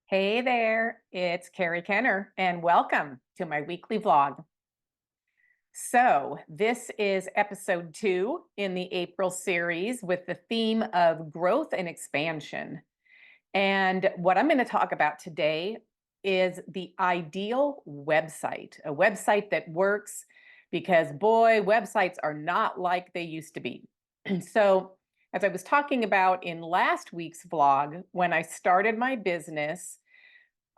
Hey there, it's Carrie Kenner, and welcome to my weekly vlog. So, this is episode 2 in the April series with the theme of growth and expansion. And what I'm going to talk about today is the ideal website, a website that works because, boy, websites are not like they used to be. So, as I was talking about in last week's vlog, when I started my business,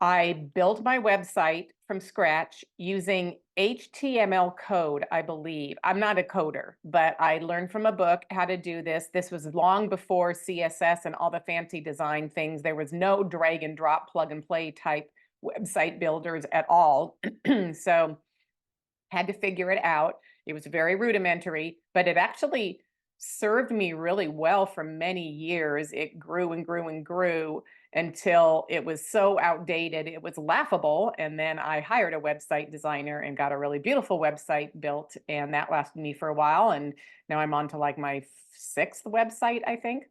I built my website from scratch using HTML code, I believe. I'm not a coder, but I learned from a book how to do this. This was long before CSS and all the fancy design things. There was no drag and drop, plug and play type website builders at all. So had to figure it out. It was very rudimentary, but it actually served me really well for many years. It grew and grew and grew until it was so outdated, it was laughable. And then I hired a website designer and got a really beautiful website built, and that lasted me for a while. And now I'm on to like my sixth website, I think.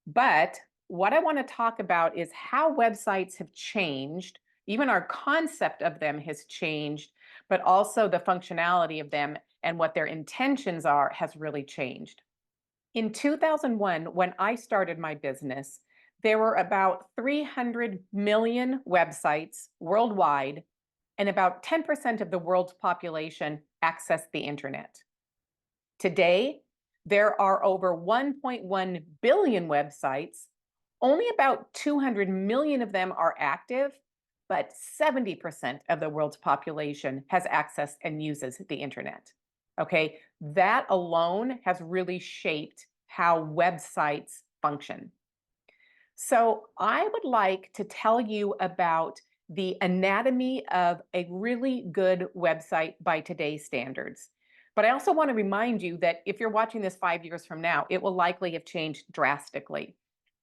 But what I want to talk about is how websites have changed. Even our concept of them has changed, but also the functionality of them and what their intentions are has really changed. In 2001, when I started my business, there were about 300 million websites worldwide, and about 10% of the world's population accessed the internet. Today, there are over 1.1 billion websites. Only about 200 million of them are active, but 70% of the world's population has access and uses the internet. Okay, that alone has really shaped how websites function. So, I would like to tell you about the anatomy of a really good website by today's standards. But I also want to remind you that if you're watching this 5 years from now, it will likely have changed drastically.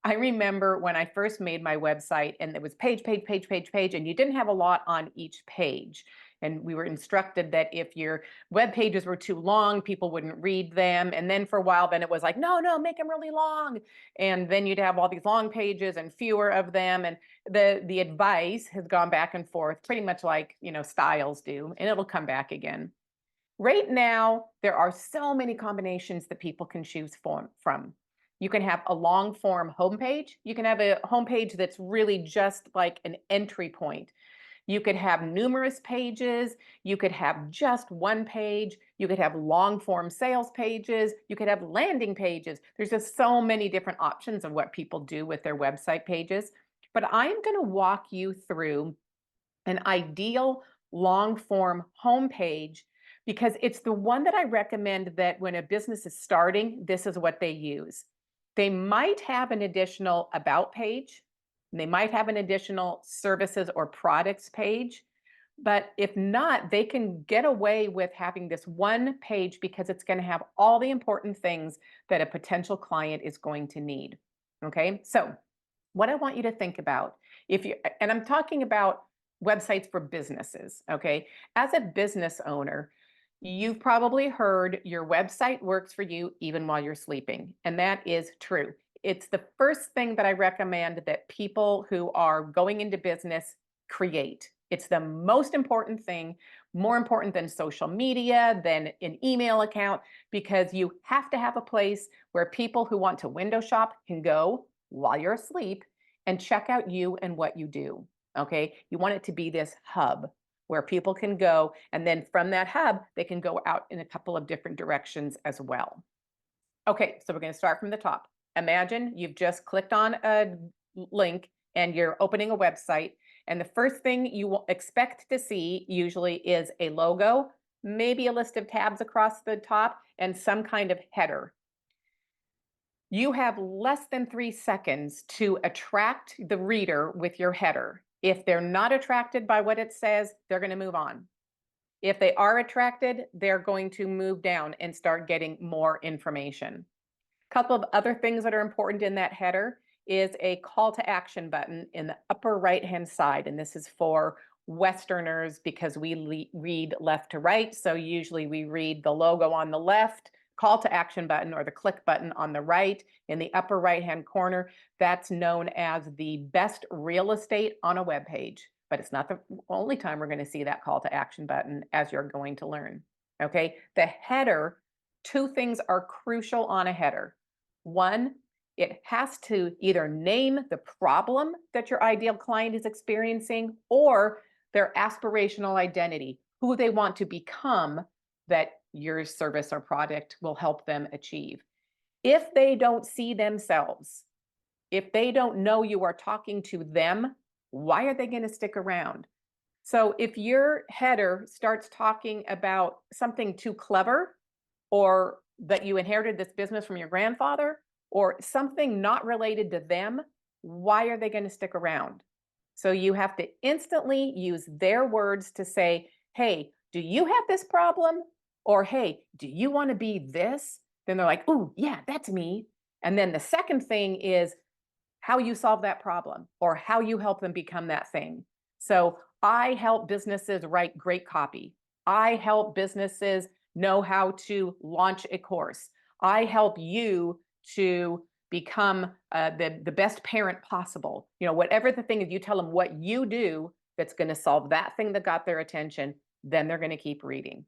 I remember when I first made my website and it was page, page, page, page, page, and you didn't have a lot on each page. And we were instructed that if your web pages were too long, people wouldn't read them. And then for a while, then it was like, no, no, make them really long. And then you'd have all these long pages and fewer of them. And the advice has gone back and forth, pretty much like styles do, and it'll come back again. Right now, there are so many combinations that people can choose from. You can have a long form homepage. You can have a homepage that's really just like an entry point. You could have numerous pages. You could have just one page. You could have long form sales pages. You could have landing pages. There's just so many different options of what people do with their website pages. But I'm going to walk you through an ideal long form homepage because it's the one that I recommend that when a business is starting, this is what they use. They might have an additional about page. They might have an additional services or products page. But if not, they can get away with having this one page because it's going to have all the important things that a potential client is going to need. Okay, so what I want you to think about, and I'm talking about websites for businesses, okay? As a business owner, you've probably heard your website works for you even while you're sleeping, and that is true. It's the first thing that I recommend that people who are going into business create. It's the most important thing, more important than social media, than an email account, because you have to have a place where people who want to window shop can go while you're asleep and check out you and what you do. Okay. You want it to be this hub where people can go. And then from that hub, they can go out in a couple of different directions as well. Okay. So we're going to start from the top. Imagine you've just clicked on a link and you're opening a website. And the first thing you will expect to see usually is a logo, maybe a list of tabs across the top, and some kind of header. You have less than 3 seconds to attract the reader with your header. If they're not attracted by what it says, they're going to move on. If they are attracted, they're going to move down and start getting more information. A couple of other things that are important in that header is a call to action button in the upper right-hand side. And this is for Westerners because we read left to right. So usually we read the logo on the left, call to action button or the click button on the right in the upper right-hand corner, that's known as the best real estate on a web page. But it's not the only time we're going to see that call to action button, as you're going to learn. Okay, the header, two things are crucial on a header. One, it has to either name the problem that your ideal client is experiencing or their aspirational identity, who they want to become that your service or product will help them achieve. If they don't see themselves, if they don't know you are talking to them, why are they going to stick around? So if your header starts talking about something too clever, or that you inherited this business from your grandfather, or something not related to them, why are they going to stick around? So you have to instantly use their words to say, hey, do you have this problem? Or hey, do you want to be this? Then they're like, oh, yeah, that's me. And then the second thing is how you solve that problem or how you help them become that thing. So I help businesses write great copy. I help businesses know how to launch a course. I help you to become the best parent possible. You know, whatever the thing is, you tell them what you do that's going to solve that thing that got their attention, then they're going to keep reading.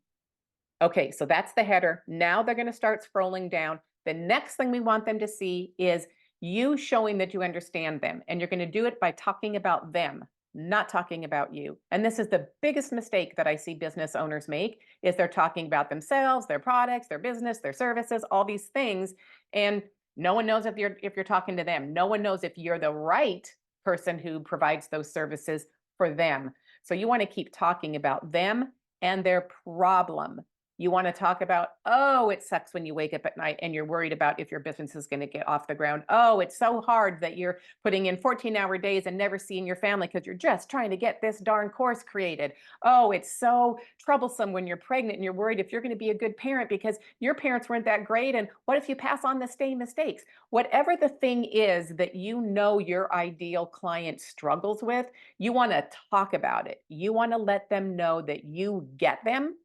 Okay, so that's the header. Now they're going to start scrolling down. The next thing we want them to see is you showing that you understand them. And you're going to do it by talking about them, not talking about you. And this is the biggest mistake that I see business owners make is they're talking about themselves, their products, their business, their services, all these things. And no one knows if you're talking to them. No one knows if you're the right person who provides those services for them. So you want to keep talking about them and their problem. You want to talk about, oh, it sucks when you wake up at night and you're worried about if your business is going to get off the ground. Oh, it's so hard that you're putting in 14-hour days and never seeing your family because you're just trying to get this darn course created. Oh, it's so troublesome when you're pregnant and you're worried if you're going to be a good parent because your parents weren't that great. And what if you pass on the same mistakes? Whatever the thing is that you know your ideal client struggles with, you want to talk about it. You want to let them know that you get them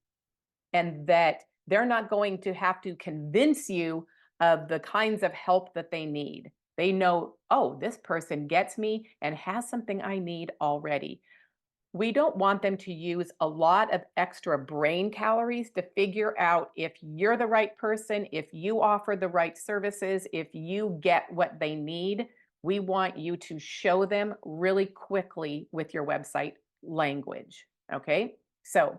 and that they're not going to have to convince you of the kinds of help that they need. They know, oh, this person gets me and has something I need already. We don't want them to use a lot of extra brain calories to figure out if you're the right person, if you offer the right services, if you get what they need. We want you to show them really quickly with your website language. Okay, so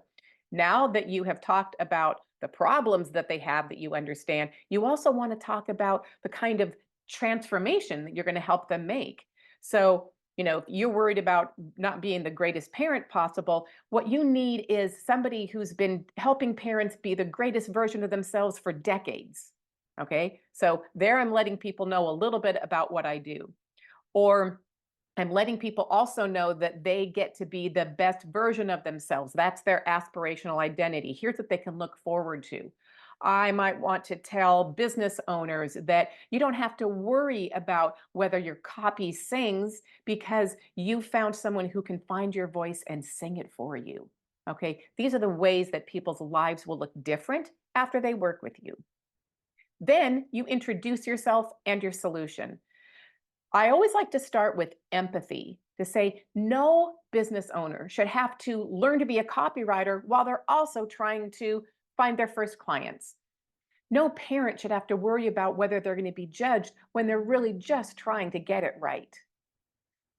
now that you have talked about the problems that they have that you understand, you also want to talk about the kind of transformation that you're going to help them make. So, you know, if you're worried about not being the greatest parent possible, what you need is somebody who's been helping parents be the greatest version of themselves for decades. Okay, so there I'm letting people know a little bit about what I do. Or I'm letting people also know that they get to be the best version of themselves. That's their aspirational identity. Here's what they can look forward to. I might want to tell business owners that you don't have to worry about whether your copy sings because you found someone who can find your voice and sing it for you. Okay, these are the ways that people's lives will look different after they work with you. Then you introduce yourself and your solution. I always like to start with empathy to say no business owner should have to learn to be a copywriter while they're also trying to find their first clients. No parent should have to worry about whether they're going to be judged when they're really just trying to get it right.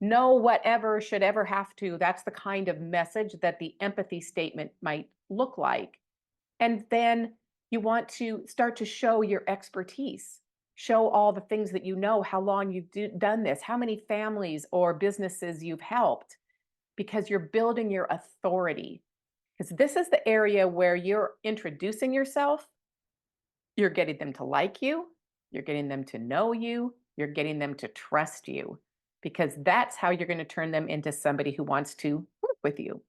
No whatever should ever have to. That's the kind of message that the empathy statement might look like. And then you want to start to show your expertise. Show all the things that you know, how long you've done this, how many families or businesses you've helped, because you're building your authority. Because this is the area where you're introducing yourself, you're getting them to like you, you're getting them to know you, you're getting them to trust you, because that's how you're going to turn them into somebody who wants to work with you.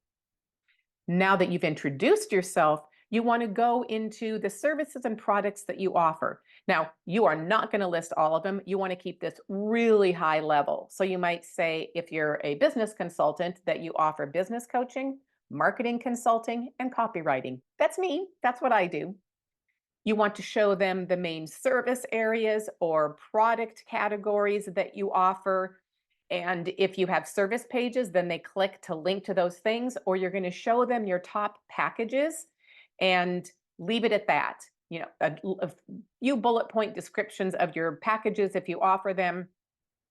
Now that you've introduced yourself, you want to go into the services and products that you offer. Now, you are not going to list all of them. You want to keep this really high level. So you might say, if you're a business consultant, that you offer business coaching, marketing consulting, and copywriting. That's me. That's what I do. You want to show them the main service areas or product categories that you offer. And if you have service pages, then they click to link to those things, or you're going to show them your top packages and leave it at that. A few bullet point descriptions of your packages if you offer them,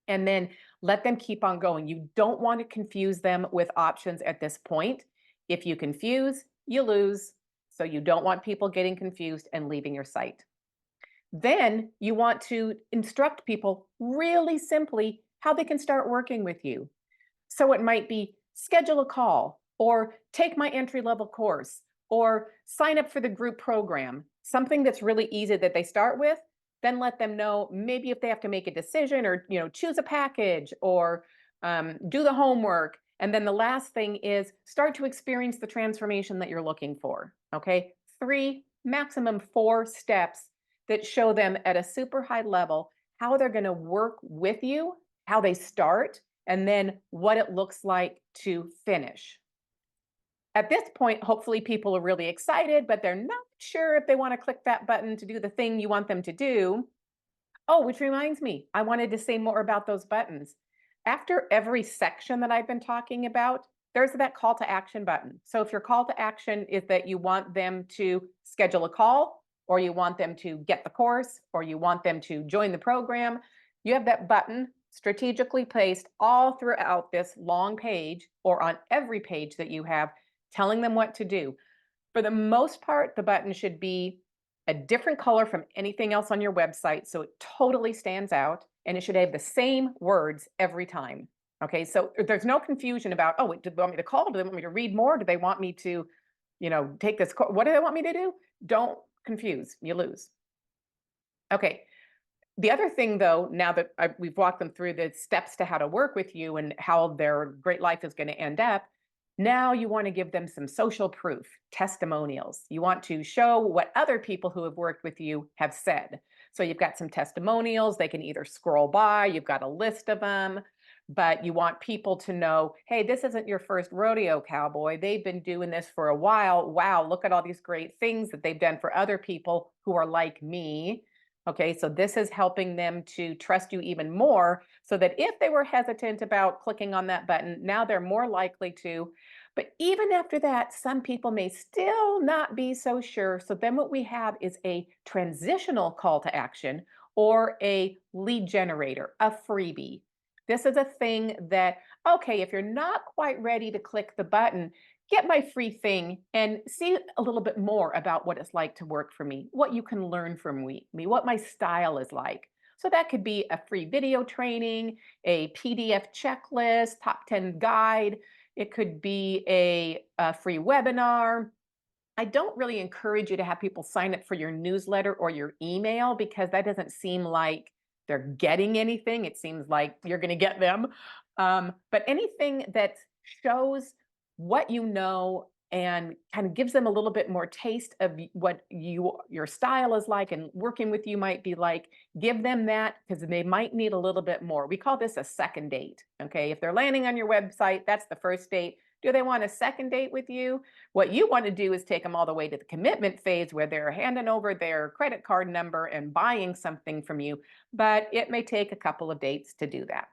and then let them keep on going. You don't want to confuse them with options at this point. If you confuse, you lose. So you don't want people getting confused and leaving your site. Then you want to instruct people really simply how they can start working with you. So it might be schedule a call, or take my entry level course, or sign up for the group program, something that's really easy that they start with. Then let them know maybe if they have to make a decision, or choose a package, or do the homework. And then the last thing is start to experience the transformation that you're looking for. Okay, 3, maximum 4 steps that show them at a super high level how they're going to work with you, how they start, and then what it looks like to finish. At this point, hopefully people are really excited, but they're not sure if they want to click that button to do the thing you want them to do. Oh, which reminds me, I wanted to say more about those buttons. After every section that I've been talking about, there's that call to action button. So if your call to action is that you want them to schedule a call, or you want them to get the course, or you want them to join the program, you have that button strategically placed all throughout this long page, or on every page that you have, telling them what to do. For the most part, the button should be a different color from anything else on your website, so it totally stands out, and it should have the same words every time. Okay, so there's no confusion about, oh, do they want me to call? Do they want me to read more? Do they want me to, take this course? What do they want me to do? Don't confuse, you lose. Okay, the other thing though, now that we've walked them through the steps to how to work with you and how their great life is going to end up, now you want to give them some social proof, testimonials. You want to show what other people who have worked with you have said. So you've got some testimonials. They can either scroll by, you've got a list of them, but you want people to know, hey, this isn't your first rodeo, cowboy. They've been doing this for a while. Wow, look at all these great things that they've done for other people who are like me. Okay, so this is helping them to trust you even more, so that if they were hesitant about clicking on that button, now they're more likely to. But even after that, some people may still not be so sure. So then what we have is a transitional call to action, or a lead generator, a freebie. This is a thing that, okay, if you're not quite ready to click the button, get my free thing and see a little bit more about what it's like to work for me, what you can learn from me, what my style is like. So that could be a free video training, a PDF checklist, top 10 guide. It could be a free webinar. I don't really encourage you to have people sign up for your newsletter or your email, because that doesn't seem like they're getting anything. It seems like you're going to get them. But anything that shows what you know and kind of gives them a little bit more taste of what your style is like and working with you might be like, give them that, because they might need a little bit more. We call this a second date. Okay, if they're landing on your website, that's the first date. Do they want a second date with you? What you want to do is take them all the way to the commitment phase, where they're handing over their credit card number and buying something from you, but it may take a couple of dates to do that.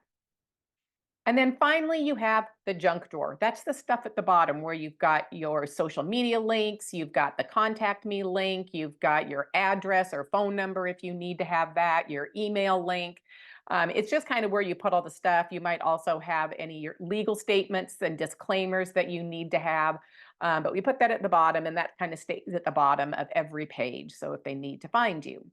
And then finally, you have the junk drawer. That's the stuff at the bottom where you've got your social media links, you've got the contact me link, you've got your address or phone number if you need to have that, your email link. It's just kind of where you put all the stuff. You might also have any your legal statements and disclaimers that you need to have. But we put that at the bottom, and that kind of stays at the bottom of every page. So if they need to find you.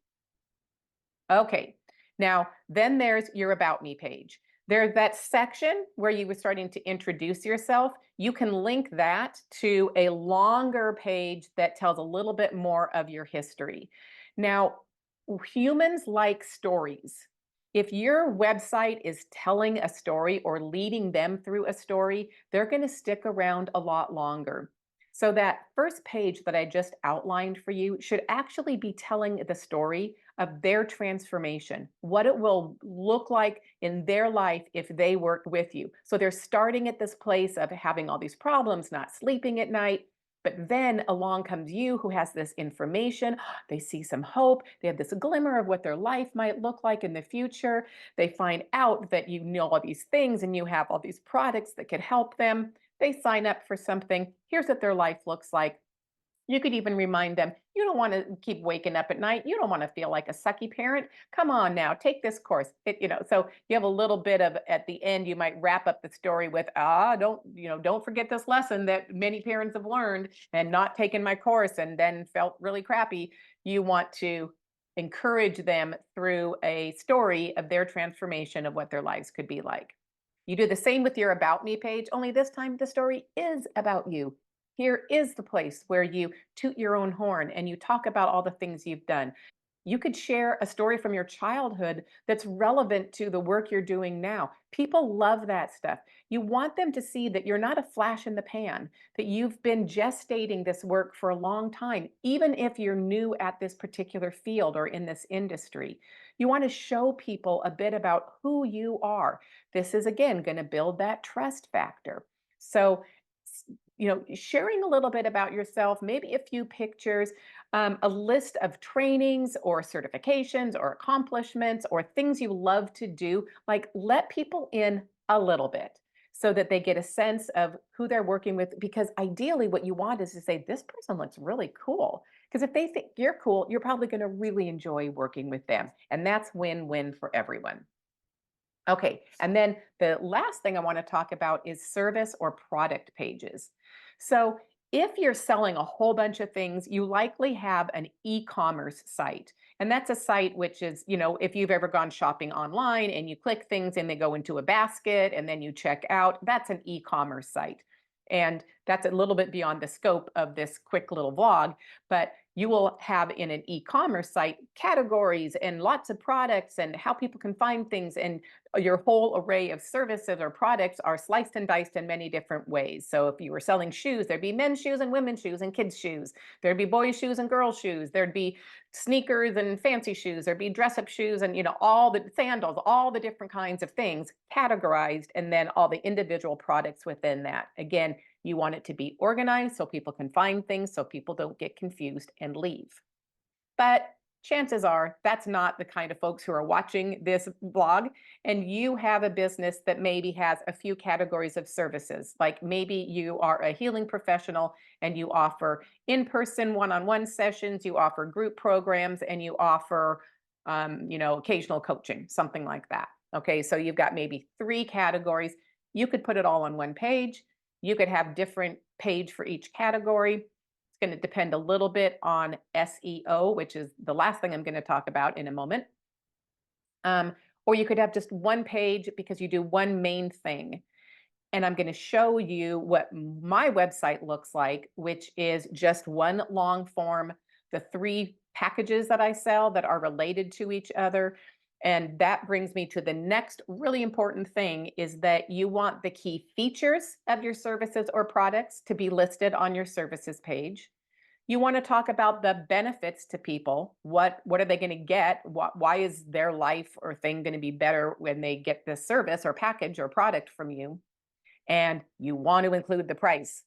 Okay, now then there's your About Me page. There's that section where you were starting to introduce yourself. You can link that to a longer page that tells a little bit more of your history. Now, humans like stories. If your website is telling a story or leading them through a story, they're going to stick around a lot longer. So that first page that I just outlined for you should actually be telling the story of their transformation, what it will look like in their life if they worked with you. So they're starting at this place of having all these problems, not sleeping at night, But then along comes you who has this information. They see some hope. They have this glimmer of what their life might look like in the future. They find out that you know all these things and you have all these products that could help them. They sign up for something. Here's what their life looks like. You could even remind them, you don't want to keep waking up at night. You don't want to feel like a sucky parent. Come on now, take this course. So you have a little bit of, at the end, you might wrap up the story with, don't forget this lesson that many parents have learned and not taken my course and then felt really crappy. You want to encourage them through a story of their transformation of what their lives could be like. You do the same with your About Me page, only this time the story is about you. Here is the place where you toot your own horn and you talk about all the things you've done. You could share a story from your childhood that's relevant to the work you're doing now. People love that stuff. You want them to see that you're not a flash in the pan, that you've been gestating this work for a long time, even if you're new at this particular field or in this industry. You want to show people a bit about who you are. This is, again, going to build that trust factor. So, sharing a little bit about yourself, maybe a few pictures, a list of trainings or certifications or accomplishments or things you love to do. Like, let people in a little bit so that they get a sense of who they're working with. Because ideally, what you want is to say, this person looks really cool. Because if they think you're cool, you're probably going to really enjoy working with them. And that's win-win for everyone. Okay, and then the last thing I want to talk about is service or product pages. So if you're selling a whole bunch of things, you likely have an e-commerce site. And that's a site which is, if you've ever gone shopping online and you click things and they go into a basket and then you check out, that's an e-commerce site. And that's a little bit beyond the scope of this quick little vlog, but you will have in an e-commerce site categories and lots of products and how people can find things, and your whole array of services or products are sliced and diced in many different ways. So if you were selling shoes, there'd be men's shoes and women's shoes and kids' shoes. There'd be boys' shoes and girls' shoes. There'd be sneakers and fancy shoes. There'd be dress-up shoes and, all the sandals, all the different kinds of things categorized, and then all the individual products within that. Again, you want it to be organized so people can find things, so people don't get confused and leave. But chances are that's not the kind of folks who are watching this blog, and you have a business that maybe has a few categories of services. Like maybe you are a healing professional and you offer in-person one-on-one sessions, you offer group programs, and you offer occasional coaching, something like that. Okay, so you've got maybe 3 categories. You could put it all on one page. You could have different page for each category. It's going to depend a little bit on SEO, which is the last thing I'm going to talk about in a moment. Or you could have just one page because you do one main thing. And I'm going to show you what my website looks like, which is just one long form, the 3 packages that I sell that are related to each other. And that brings me to the next really important thing, is that you want the key features of your services or products to be listed on your services page. You want to talk about the benefits to people. What are they going to get? Why is their life or thing going to be better when they get this service or package or product from you? And you want to include the price.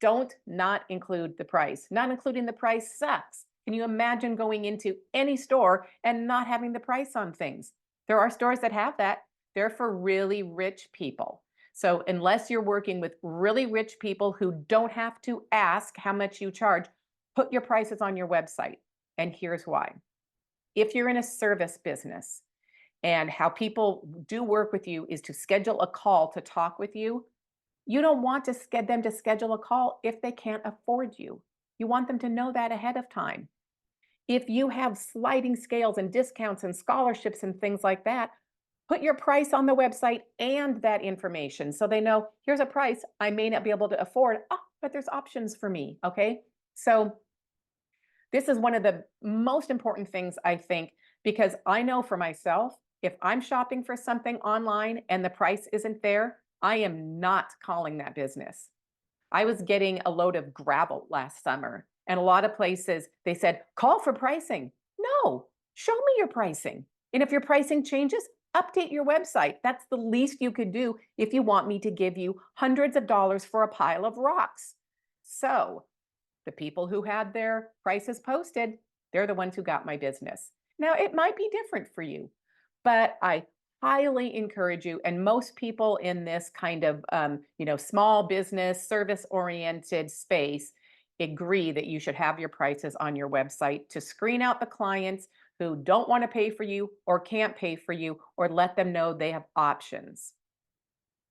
Don't not include the price. Not including the price sucks. Can you imagine going into any store and not having the price on things? There are stores that have that. They're for really rich people. So unless you're working with really rich people who don't have to ask how much you charge, put your prices on your website. And here's why. If you're in a service business and how people do work with you is to schedule a call to talk with you, you don't want to get them to schedule a call if they can't afford you. You want them to know that ahead of time. If you have sliding scales and discounts and scholarships and things like that, put your price on the website and that information so they know, here's a price I may not be able to afford, but there's options for me, okay? So this is one of the most important things, I think, because I know for myself, if I'm shopping for something online and the price isn't there, I am not calling that business. I was getting a load of gravel last summer, and a lot of places, they said, call for pricing. No, show me your pricing. And if your pricing changes, update your website. That's the least you could do if you want me to give you hundreds of dollars for a pile of rocks. So the people who had their prices posted, they're the ones who got my business. Now, it might be different for you, but I highly encourage you, and most people in this kind of small business, service-oriented space agree that you should have your prices on your website to screen out the clients who don't want to pay for you or can't pay for you, or let them know they have options.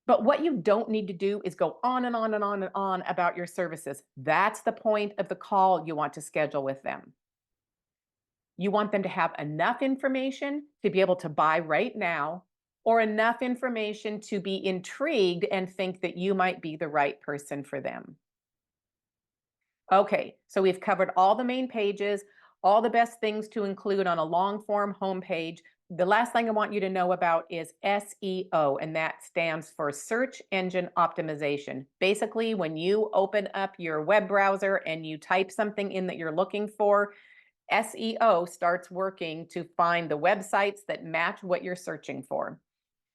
But what you don't need to do is go on and on and on and on about your services. That's the point of the call you want to schedule with them. You want them to have enough information to be able to buy right now, or enough information to be intrigued and think that you might be the right person for them. Okay, so we've covered all the main pages, all the best things to include on a long form homepage. The last thing I want you to know about is SEO, and that stands for Search Engine Optimization. Basically, when you open up your web browser and you type something in that you're looking for, SEO starts working to find the websites that match what you're searching for.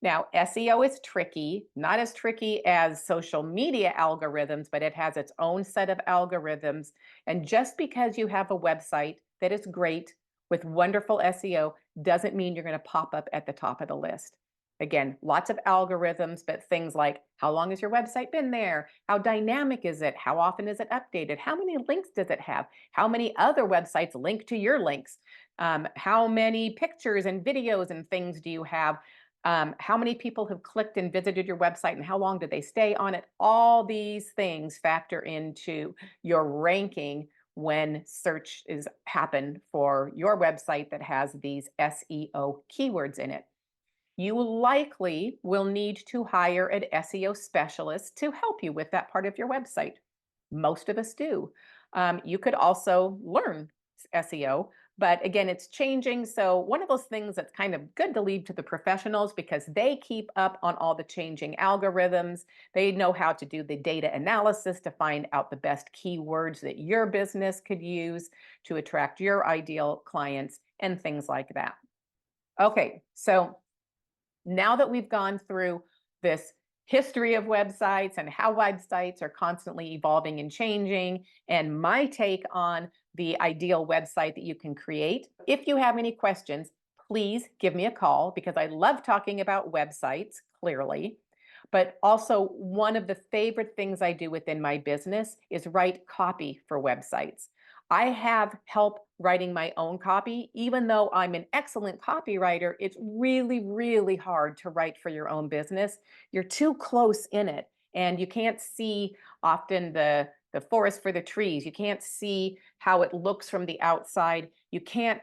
Now, SEO is tricky, not as tricky as social media algorithms, but it has its own set of algorithms. And just because you have a website that is great with wonderful SEO doesn't mean you're going to pop up at the top of the list. Again, lots of algorithms, but things like how long has your website been there? How dynamic is it? How often is it updated? How many links does it have? How many other websites link to your links? How many pictures and videos and things do you have? How many people have clicked and visited your website, and how long did they stay on it? All these things factor into your ranking when search is happen for your website that has these SEO keywords in it. You likely will need to hire an SEO specialist to help you with that part of your website. Most of us do. You could also learn SEO, but again, it's changing. So, one of those things that's kind of good to leave to the professionals because they keep up on all the changing algorithms. They know how to do the data analysis to find out the best keywords that your business could use to attract your ideal clients and things like that. Okay, so now that we've gone through this history of websites and how websites are constantly evolving and changing, and my take on the ideal website that you can create, if you have any questions, please give me a call because I love talking about websites, clearly. But also, one of the favorite things I do within my business is write copy for websites. I have help writing my own copy. Even though I'm an excellent copywriter, it's really, really hard to write for your own business. You're too close in it, and you can't see often the forest for the trees. You can't see how it looks from the outside. You can't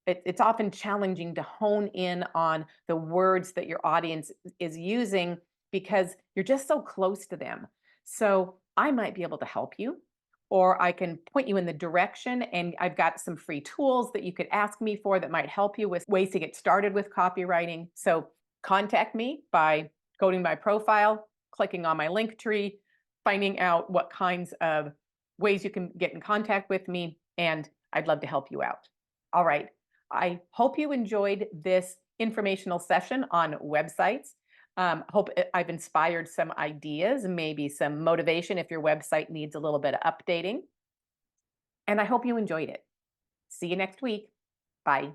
it's often challenging to hone in on the words that your audience is using because you're just so close to them. So I might be able to help you, or I can point you in the direction. And I've got some free tools that you could ask me for that might help you with ways to get started with copywriting. So contact me by going to my profile, clicking on my link tree, finding out what kinds of ways you can get in contact with me, and I'd love to help you out. All right. I hope you enjoyed this informational session on websites. Hope I've inspired some ideas, maybe some motivation if your website needs a little bit of updating. And I hope you enjoyed it. See you next week. Bye.